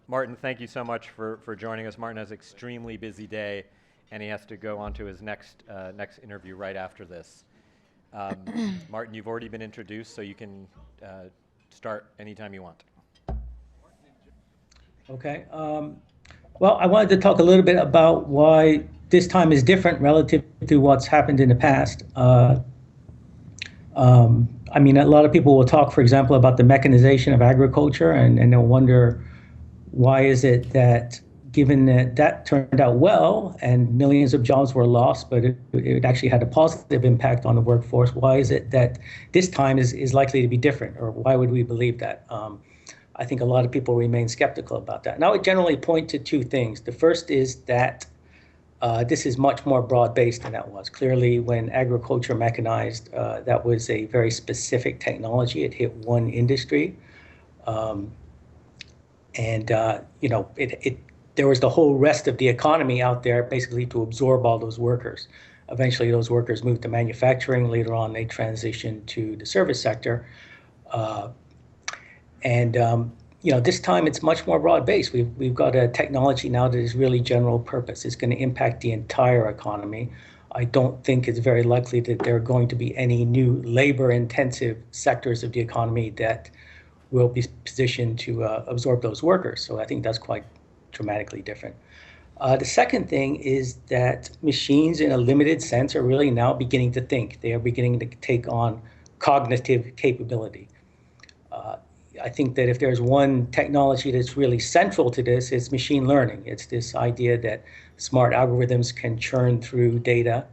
Martin, thank you so much for joining us. Martin has an extremely busy day, and he has to go on to his next interview right after this. Martin, you've already been introduced, so you can start anytime you want. Okay. Well, I wanted to talk a little bit about why this time is different relative to what's happened in the past. I mean, a lot of people will talk, for example, about the mechanization of agriculture, and they'll wonder why is it that, given that that turned out well and millions of jobs were lost, but it actually had a positive impact on the workforce, why is it that this time is likely to be different, or why would we believe that? I think a lot of people remain skeptical about that. Now, I would generally point to two things. The first is that this is much more broad-based than that was. Clearly, when agriculture mechanized, that was a very specific technology. It hit one industry. Um, and there was the whole rest of the economy out there basically to absorb all those workers. Eventually, those workers moved to manufacturing. Later on, they transitioned to the service sector. Uh, and this time it's much more broad based. We've got a technology now that is really general purpose. It's going to impact the entire economy. I don't think it's very likely that there are going to be any new labor intensive sectors of the economy that will be positioned to absorb those workers. So I think that's quite dramatically different. The second thing is that machines, in a limited sense, are really now beginning to think. They are beginning to take on cognitive capability. Uh, I think that if there's one technology that's really central to this, it's machine learning. It's this idea that smart algorithms can churn through data,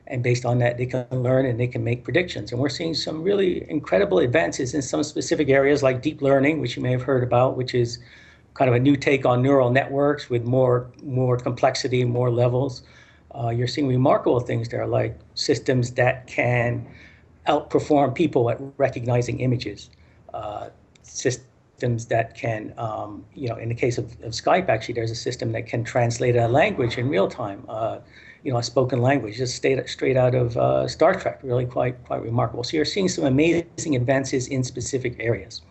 and based on that, they can learn and they can make predictions. And we're seeing some really incredible advances in some specific areas like deep learning, which you may have heard about, which is kind of a new take on neural networks with more complexity, more levels. You're seeing remarkable things there, like systems that can outperform people at recognizing images. Systems that can, in the case of Skype, actually, there's a system that can translate a language in real time, a spoken language, just straight out of Star Trek, really quite remarkable. So you're seeing some amazing advances in specific areas.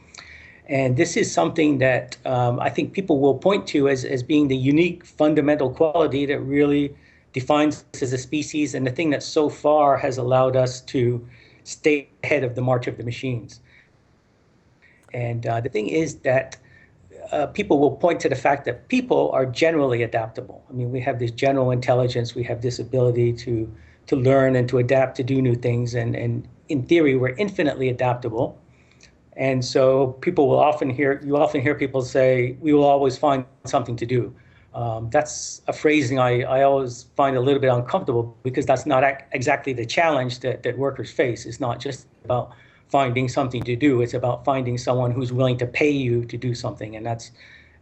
And this is something that I think people will point to as being the unique fundamental quality that really defines us as a species, and the thing that so far has allowed us to stay ahead of the march of the machines. And the thing is that people will point to the fact that people are generally adaptable. I mean, we have this general intelligence, we have this ability to learn and to adapt to do new things, and in theory, we're infinitely adaptable. And so you often hear people say, we will always find something to do. That's a phrasing I always find a little bit uncomfortable, because that's not exactly the challenge that workers face. It's not just about finding something to do. It's about finding someone who's willing to pay you to do something. And that's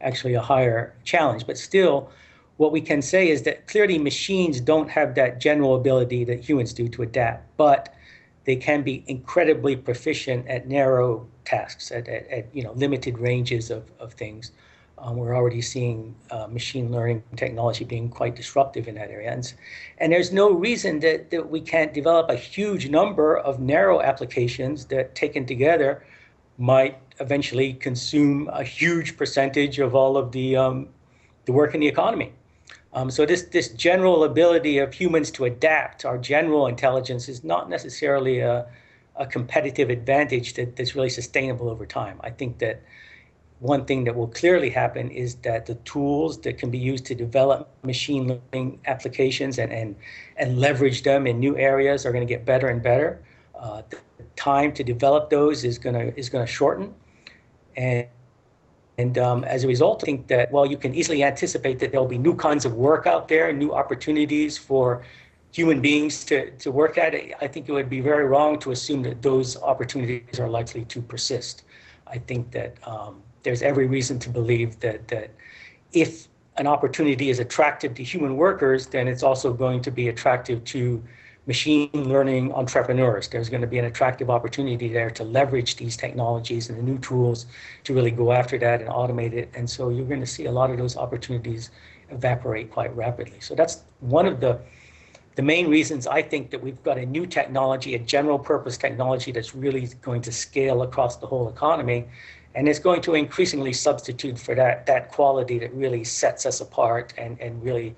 actually a higher challenge. But still, what we can say is that clearly machines don't have that general ability that humans do to adapt, but they can be incredibly proficient at narrow tasks, at limited ranges of things. We're already seeing machine learning technology being quite disruptive in that area. And there's no reason that we can't develop a huge number of narrow applications that, taken together, might eventually consume a huge percentage of all of the work in the economy. So this general ability of humans to adapt, our general intelligence, is not necessarily a competitive advantage that's really sustainable over time. I think that one thing that will clearly happen is that the tools that can be used to develop machine learning applications and leverage them in new areas are going to get better and better. The time to develop those is going to shorten. And as a result, I think that, well, you can easily anticipate that there'll be new kinds of work out there, new opportunities for human beings to work at. I think it would be very wrong to assume that those opportunities are likely to persist. I think that there's every reason to believe that if an opportunity is attractive to human workers, then it's also going to be attractive to machine learning entrepreneurs. There's going to be an attractive opportunity there to leverage these technologies and the new tools to really go after that and automate it. And so you're going to see a lot of those opportunities evaporate quite rapidly. So that's one of the main reasons I think that we've got a new technology, a general purpose technology that's really going to scale across the whole economy. And it's going to increasingly substitute for that quality that really sets us apart and really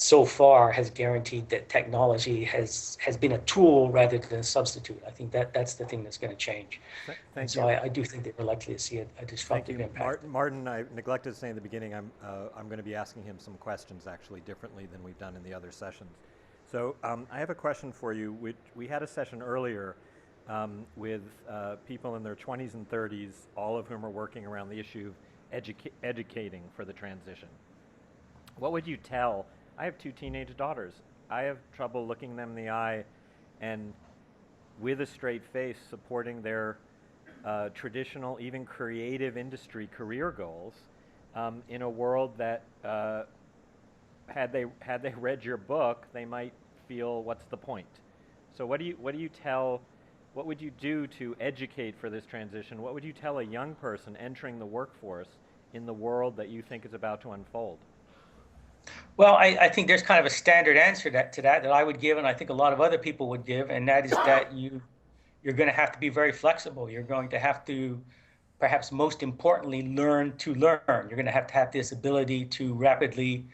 so far has guaranteed that technology has been a tool rather than a substitute. I think that's the thing that's going to change. And Thank so you. I do think that we're likely to see a Thank disruptive you, impact. Martin. I neglected to say in the beginning, I'm going to be asking him some questions actually differently than we've done in the other sessions. So I have a question for you. We had a session earlier with people in their 20s and 30s, all of whom are working around the issue of educating for the transition. What would you tell? I have two teenage daughters. I have trouble looking them in the eye and with a straight face supporting their traditional, even creative industry career goals in a world that had they read your book, they might feel, what's the point? So what do you tell? What would you do to educate for this transition? What would you tell a young person entering the workforce in the world that you think is about to unfold? Well, I think there's kind of a standard answer to that I would give, and I think a lot of other people would give, and that is that you're going to have to be very flexible. You're going to have to, perhaps most importantly, learn to learn. You're going to have this ability to rapidly,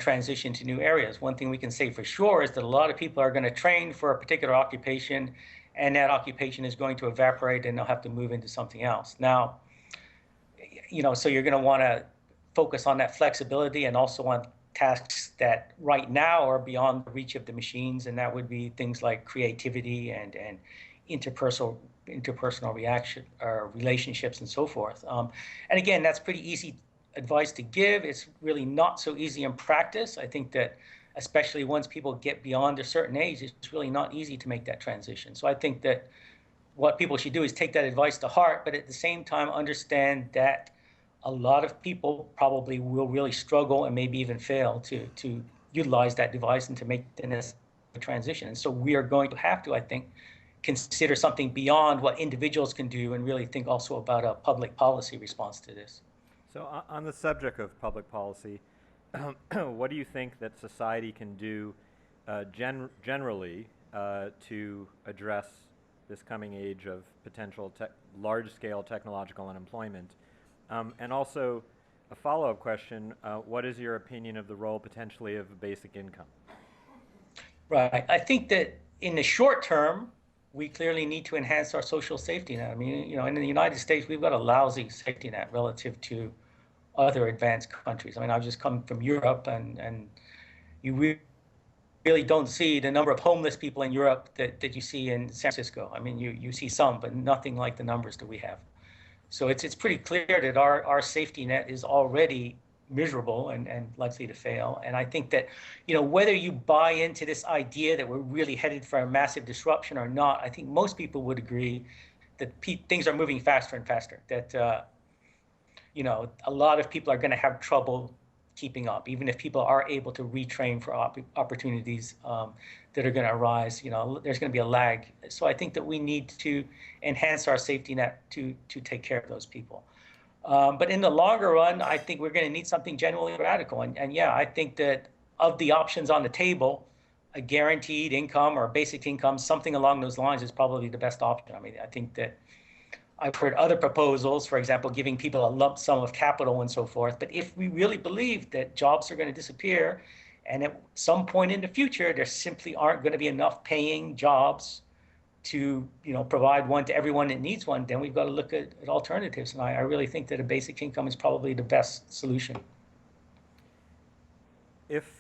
transition to new areas. One thing we can say for sure is that a lot of people are going to train for a particular occupation, and that occupation is going to evaporate, and they'll have to move into something else. Now, so you're going to want to focus on that flexibility and also on tasks that right now are beyond the reach of the machines, and that would be things like creativity and interpersonal reaction or relationships and so forth. And again, that's pretty easy advice to give. It's really not so easy in practice. I think that especially once people get beyond a certain age, it's really not easy to make that transition. So I think that what people should do is take that advice to heart, but at the same time understand that a lot of people probably will really struggle and maybe even fail to utilize that device and to make the necessary transition. And so we are going to have to, I think, consider something beyond what individuals can do and really think also about a public policy response to this. So on the subject of public policy, what do you think that society can do generally to address this coming age of potential large-scale technological unemployment? And also, a follow-up question, what is your opinion of the role potentially of basic income? Right. I think that in the short term, we clearly need to enhance our social safety net. I mean, in the United States, we've got a lousy safety net relative to other advanced countries. I mean, I've just come from Europe, and you really don't see the number of homeless people in Europe that you see in San Francisco. I mean, you see some, but nothing like the numbers that we have. So it's pretty clear that our safety net is already miserable and likely to fail. And I think that, whether you buy into this idea that we're really headed for a massive disruption or not, I think most people would agree that things are moving faster and faster, that a lot of people are going to have trouble keeping up, even if people are able to retrain for opportunities that are going to arise. There's going to be a lag. So I think that we need to enhance our safety net to take care of those people. But in the longer run, I think we're going to need something genuinely radical. And yeah, I think that of the options on the table, a guaranteed income or basic income, something along those lines is probably the best option. I mean, I think that I've heard other proposals, for example, giving people a lump sum of capital and so forth. But if we really believe that jobs are going to disappear, and at some point in the future, there simply aren't going to be enough paying jobs to provide one to everyone that needs one, then we've got to look at alternatives. And I really think that a basic income is probably the best solution. If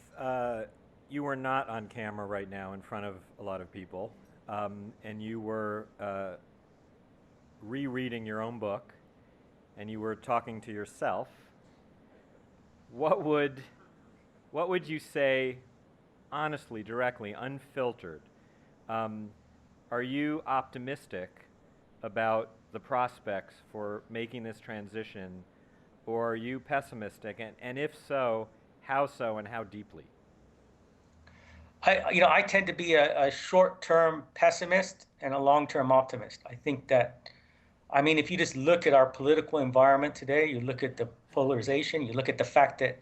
you were not on camera right now in front of a lot of people, and you were rereading your own book, and you were talking to yourself, what would you say, honestly, directly, unfiltered? Are you optimistic about the prospects for making this transition, or are you pessimistic? And if so, how so and how deeply? I tend to be a short-term pessimist and a long-term optimist. I think that, I mean, if you just look at our political environment today, you look at the polarization, you look at the fact that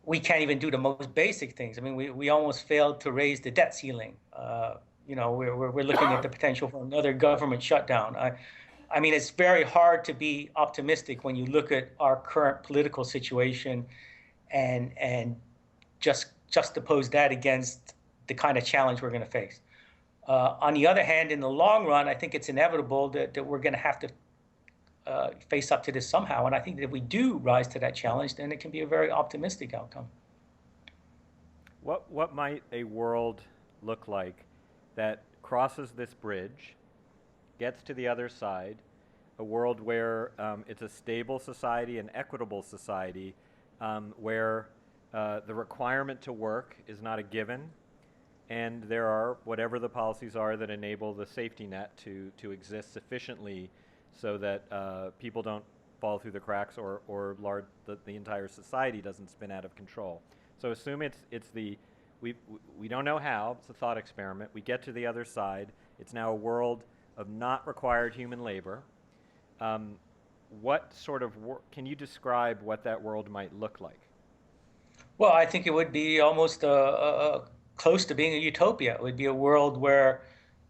we can't even do the most basic things. I mean, we almost failed to raise the debt ceiling. We're looking at the potential for another government shutdown. I mean, it's very hard to be optimistic when you look at our current political situation and just juxtapose that against the kind of challenge we're going to face. On the other hand, in the long run, I think it's inevitable that we're going to have to face up to this somehow. And I think that if we do rise to that challenge, then it can be a very optimistic outcome. What might a world look like that crosses this bridge, gets to the other side, a world where it's a stable society, an equitable society, where the requirement to work is not a given, and there are whatever the policies are that enable the safety net to exist sufficiently so that people don't fall through the cracks or the entire society doesn't spin out of control. So assume we don't know how, it's a thought experiment. We get to the other side. It's now a world of not required human labor. What sort of can you describe what that world might look like? Well, I think it would be almost close to being a utopia. It would be a world where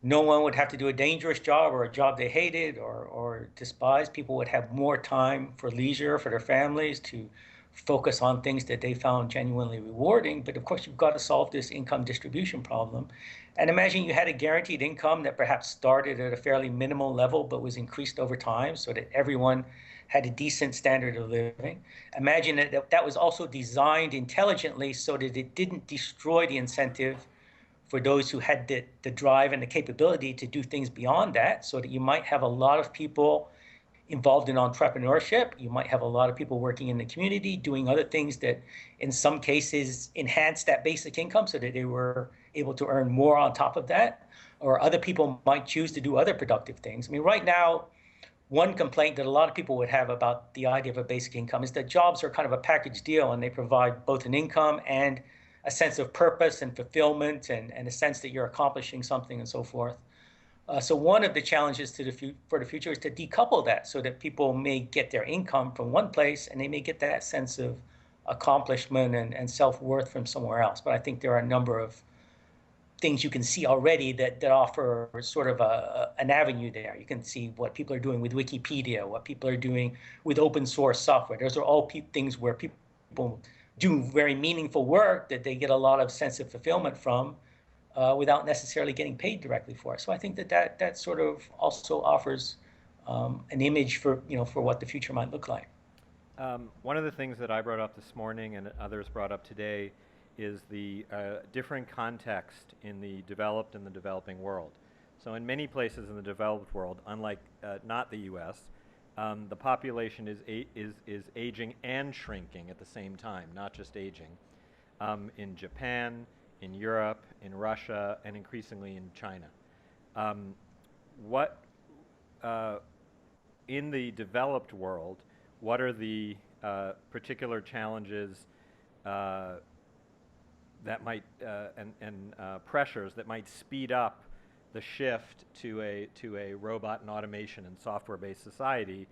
no one would have to do a dangerous job or a job they hated or despised. People would have more time for leisure for their families to focus on things that they found genuinely rewarding. But of course, you've got to solve this income distribution problem. And imagine you had a guaranteed income that perhaps started at a fairly minimal level but was increased over time so that everyone had a decent standard of living. Imagine that was also designed intelligently so that it didn't destroy the incentive for those who had the drive and the capability to do things beyond that, so that you might have a lot of people involved in entrepreneurship. You might have a lot of people working in the community, doing other things that in some cases enhance that basic income so that they were able to earn more on top of that. Or other people might choose to do other productive things. I mean, right now, one complaint that a lot of people would have about the idea of a basic income is that jobs are kind of a package deal and they provide both an income and a sense of purpose and fulfillment and a sense that you're accomplishing something and so forth. So one of the challenges for the future is to decouple that so that people may get their income from one place and they may get that sense of accomplishment and self-worth from somewhere else. But I think there are a number of things you can see already that offer sort of an avenue there. You can see what people are doing with Wikipedia, what people are doing with open source software. Those are all things where people do very meaningful work that they get a lot of sense of fulfillment from, without necessarily getting paid directly for it. So I think that sort of also offers an image for what the future might look like. One of the things that I brought up this morning and others brought up today is the different context in the developed and the developing world. So in many places in the developed world, unlike not the U.S., the population is aging and shrinking at the same time, not just aging. In Japan, in Europe, in Russia, and increasingly in China. In the developed world, what are the particular challenges that might and pressures that might speed up the shift to a robot and automation and software-based society,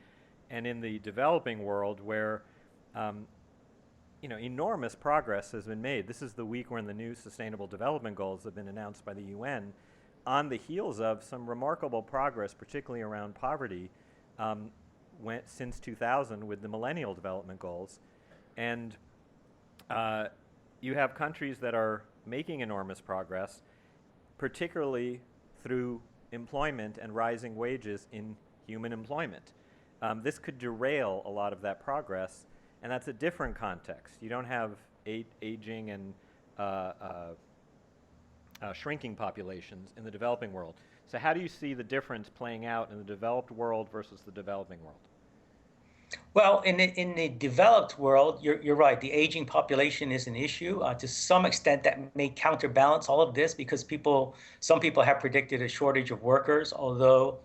and in the developing world where enormous progress has been made. This is the week when the new Sustainable Development Goals have been announced by the UN on the heels of some remarkable progress, particularly around poverty, since 2000 with the Millennial Development Goals. And you have countries that are making enormous progress, particularly through employment and rising wages in human employment. This could derail a lot of that progress. And that's a different context. You don't have aging and shrinking populations in the developing world. So how do you see the difference playing out in the developed world versus the developing world? Well, in the developed world, you're right. The aging population is an issue. To some extent, that may counterbalance all of this because some people have predicted a shortage of workers, although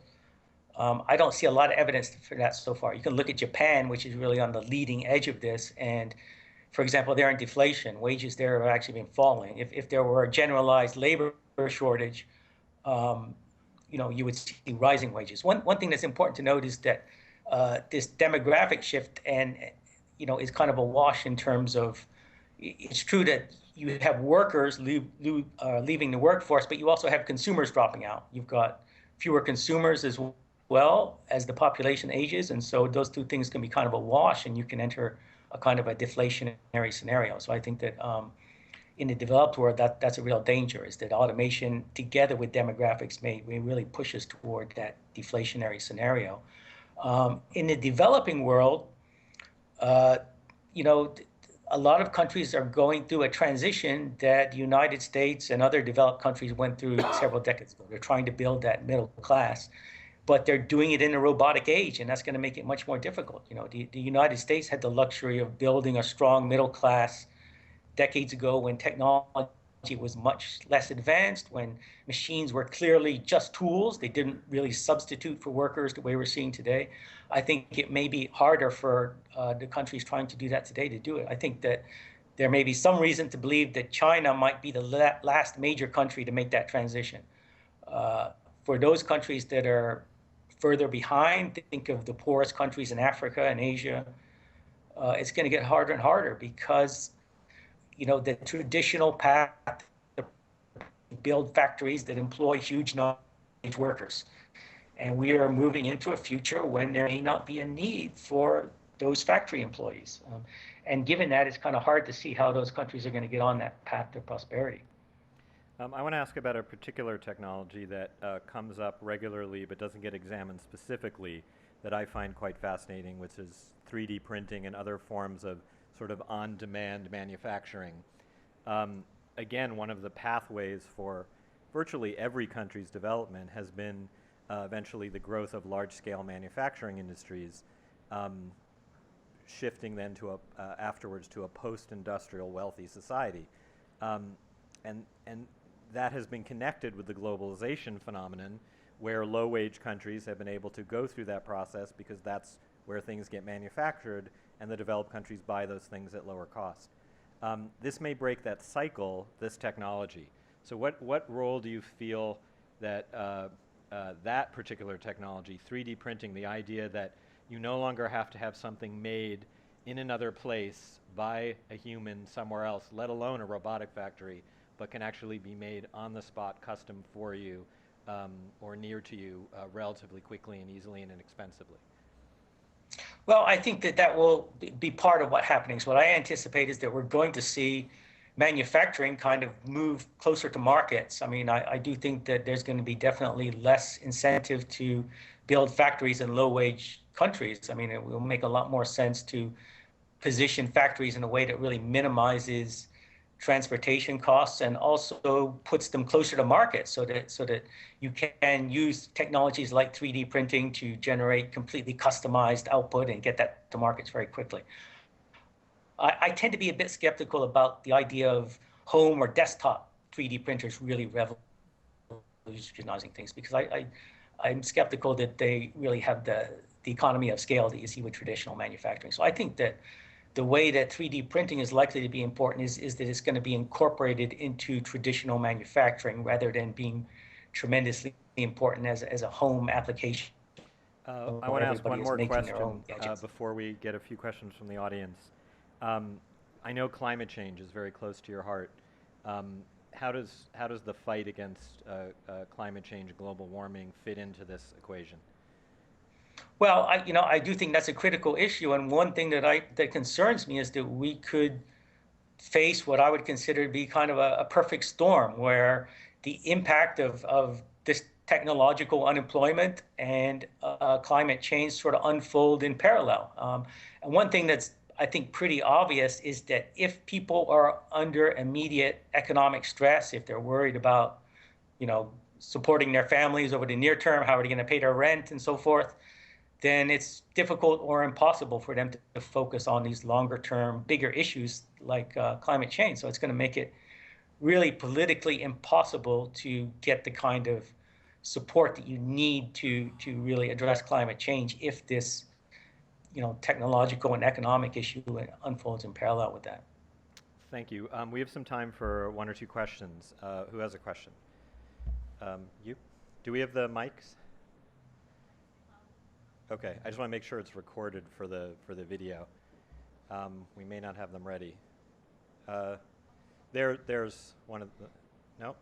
I don't see a lot of evidence for that so far. You can look at Japan, which is really on the leading edge of this. And for example, they're in deflation. Wages there have actually been falling. If there were a generalized labor shortage, you would see rising wages. One thing that's important to note is that this demographic shift is kind of a wash in terms of, it's true that you have workers leaving the workforce, but you also have consumers dropping out. You've got fewer consumers as well as the population ages, and so those two things can be kind of a wash, and you can enter a kind of a deflationary scenario. So I think that in the developed world, that's a real danger, is that automation together with demographics may really push us toward that deflationary scenario. In the developing world, uh, you know, a lot of countries are going through a transition that the United States and other developed countries went through several decades ago. They're trying to build that middle class, but they're doing it in a robotic age, and that's going to make it much more difficult. The United States had the luxury of building a strong middle class decades ago when technology was much less advanced, when machines were clearly just tools. They didn't really substitute for workers the way we're seeing today. I think it may be harder for the countries trying to do that today to do it. I think that there may be some reason to believe that China might be the last major country to make that transition. For those countries that are further behind, think of the poorest countries in Africa and Asia, it's going to get harder and harder because the traditional path to build factories that employ huge numbers of workers. And we are moving into a future when there may not be a need for those factory employees. And given that, it's kind of hard to see how those countries are going to get on that path to prosperity. I want to ask about a particular technology that comes up regularly but doesn't get examined specifically that I find quite fascinating, which is 3D printing and other forms of sort of on-demand manufacturing. Again, one of the pathways for virtually every country's development has been eventually the growth of large-scale manufacturing industries, shifting then to afterwards to a post-industrial wealthy society. And that has been connected with the globalization phenomenon, where low-wage countries have been able to go through that process because that's where things get manufactured, and the developed countries buy those things at lower cost. This may break that cycle, this technology. So what role do you feel that that particular technology, 3D printing, the idea that you no longer have to have something made in another place by a human somewhere else, let alone a robotic factory, but can actually be made on the spot, custom for you, or near to you relatively quickly and easily and inexpensively? Well, I think that will be part of what's happening. So what I anticipate is that we're going to see manufacturing kind of move closer to markets. I mean, I do think that there's going to be definitely less incentive to build factories in low-wage countries. I mean, it will make a lot more sense to position factories in a way that really minimizes transportation costs and also puts them closer to market so that you can use technologies like 3D printing to generate completely customized output and get that to markets very quickly. I tend to be a bit skeptical about the idea of home or desktop 3D printers really revolutionizing things because I'm skeptical that they really have the economy of scale that you see with traditional manufacturing. So I think that the way that 3D printing is likely to be important is that it's going to be incorporated into traditional manufacturing rather than being tremendously important as a home application. I want to ask one more question gadgets. before we get a few questions from the audience. I know climate change is very close to your heart. How does the fight against climate change, global warming, fit into this equation? Well, I do think that's a critical issue, and one thing that concerns me is that we could face what I would consider to be kind of a perfect storm, where the impact of this technological unemployment and climate change sort of unfold in parallel. And one thing that's I think pretty obvious is that if people are under immediate economic stress, if they're worried about, supporting their families over the near term, how are they going to pay their rent and so forth, then it's difficult or impossible for them to focus on these longer term, bigger issues like climate change. So it's going to make it really politically impossible to get the kind of support that you need to really address climate change if this technological and economic issue unfolds in parallel with that. Thank you. We have some time for one or two questions. Who has a question? You? Do we have the mics? Okay, I just want to make sure it's recorded for the video. We may not have them ready. There's one of the. No.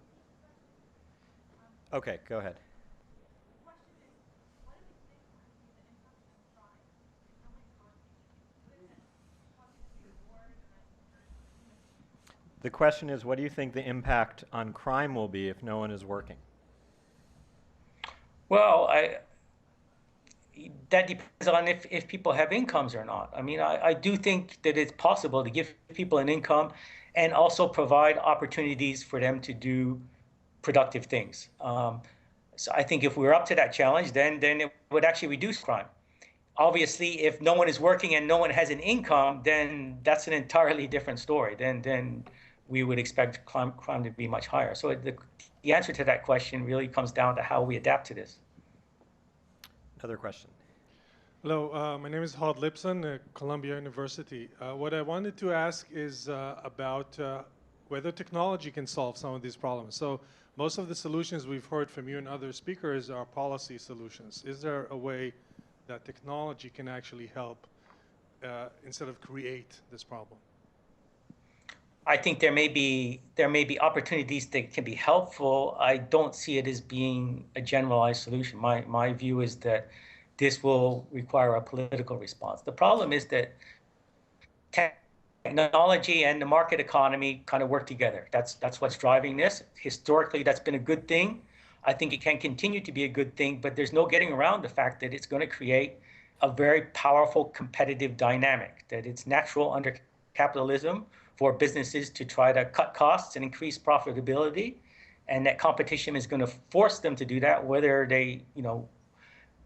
Okay, go ahead. The question is, what do you think the impact on crime will be if no one is working? Well, that depends on if people have incomes or not. I mean, I do think that it's possible to give people an income and also provide opportunities for them to do productive things. So I think if we're up to that challenge, then it would actually reduce crime. Obviously, if no one is working and no one has an income, then that's an entirely different story. Then we would expect crime to be much higher. So the answer to that question really comes down to how we adapt to this. Another question. Hello, my name is Hod Lipson at Columbia University. What I wanted to ask is about whether technology can solve some of these problems. So most of the solutions we've heard from you and other speakers are policy solutions. Is there a way that technology can actually help instead of create this problem? I think there may be opportunities that can be helpful. I don't see it as being a generalized solution. My view is that this will require a political response. The problem is that technology and the market economy kind of work together. That's what's driving this. Historically, that's been a good thing. I think it can continue to be a good thing, but there's no getting around the fact that it's going to create a very powerful competitive dynamic, that it's natural under capitalism for businesses to try to cut costs and increase profitability, and that competition is going to force them to do that, whether they,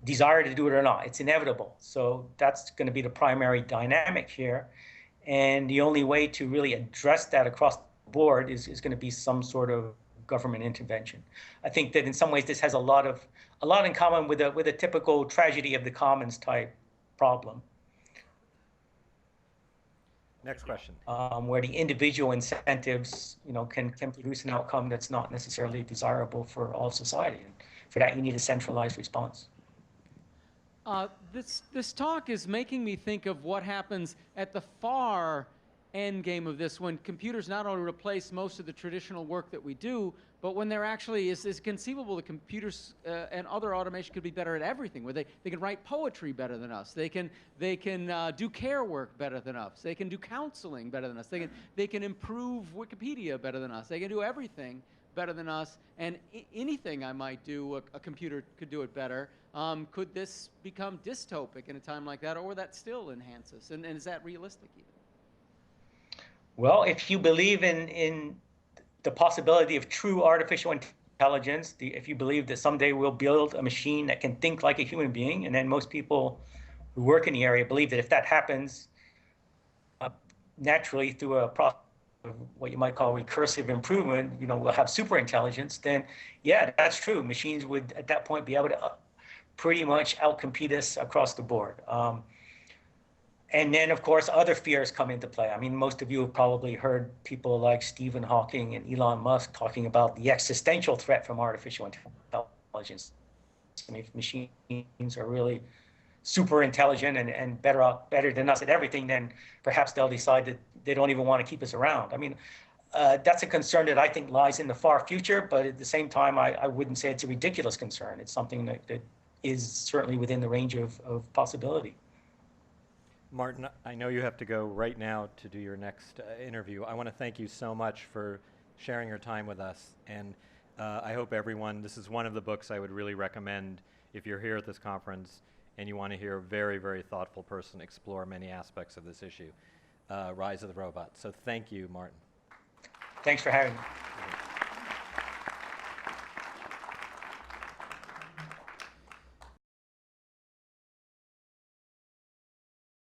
desire to do it or not. It's inevitable. So that's going to be the primary dynamic here, and the only way to really address that across the board is going to be some sort of government intervention. I think that in some ways this has a lot in common with a typical tragedy of the commons type problem. Next question. Where the individual incentives, can produce an outcome that's not necessarily desirable for all of society. And for that, you need a centralized response. This talk is making me think of what happens at the far end game of this, when computers not only replace most of the traditional work that we do, but when there actually is conceivable that computers and other automation could be better at everything, where they can write poetry better than us, they can do care work better than us, they can do counseling better than us, they can improve Wikipedia better than us, they can do everything better than us, and anything I might do, a computer could do it better. Could this become dystopic in a time like that, or would that still enhance us? And is that realistic even? Well, if you believe in the possibility of true artificial intelligence, if you believe that someday we'll build a machine that can think like a human being, and then most people who work in the area believe that if that happens naturally through a process of what you might call recursive improvement, we'll have super intelligence, then yeah, that's true. Machines would at that point be able to pretty much outcompete us across the board. And then, of course, other fears come into play. I mean, most of you have probably heard people like Stephen Hawking and Elon Musk talking about the existential threat from artificial intelligence. I mean, if machines are really super intelligent and better than us at everything, then perhaps they'll decide that they don't even want to keep us around. I mean, that's a concern that I think lies in the far future, but at the same time, I wouldn't say it's a ridiculous concern. It's something that is certainly within the range of possibility. Martin, I know you have to go right now to do your next interview. I want to thank you so much for sharing your time with us. And I hope everyone, this is one of the books I would really recommend if you're here at this conference and you want to hear a very, very thoughtful person explore many aspects of this issue, Rise of the Robot. So thank you, Martin. Thanks for having me.